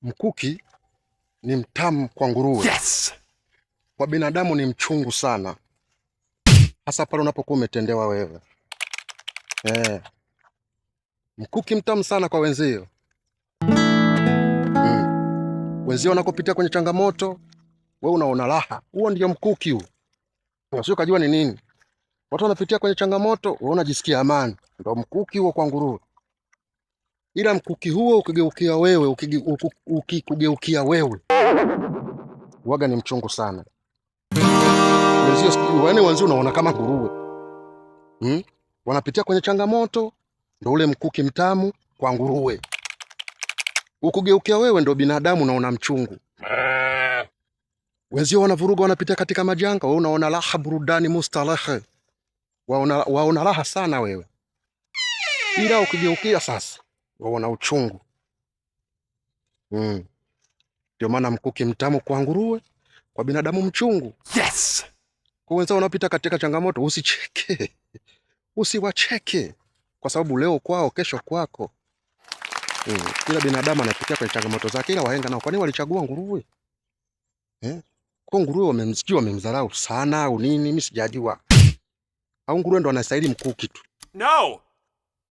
Mkuki ni mtamu kwa nguruwe. Yes! Kwa binadamu ni mchungu sana, hasa pale unapokuwa umetendewa wewe. Mkuki mtamu sana kwa wenzio. Wenzio wanakopitia kwenye changamoto, wewe unaona raha. Huo ndio mkuki huo. Sio kujua ni nini. Watu wanapitia kwenye changamoto, wewe unajisikia amani. Ndio mkuki huo kwa nguruwe. Ila mkuki huo ukigeukia wewe, ukikugeukia wewe, waga ni mchungu sana. Wenzio unaona kama nguruwe. Wanapitia kwenye changamoto, ndio ule mkuki mtamu kwa nguruwe. Ukugeukia wewe ndio binadamu unaona mchungu. Wenzio wanavuruga, wanapitia katika majanga, wewe unaona raha, burudani mustarehe. Waona raha sana wewe. Ila ukigeukia sasa, waona uchungu. Ndio maana mkuki mtamu kwa nguruwe, kwa binadamu mchungu. Yes! Kwa wenzao wanapita katika changamoto, usicheke. Usiwacheke. Kwa sababu leo kwao, kesho kwako. Kila binadamu anapitia kwenye changamoto zake, ila wahenga nao kwani walichagua nguruwe? Kwa nguruwe wamemdharau sana au nini? Mimi sijajua. Au nguruwe ndo anastahili mkuki tu? No!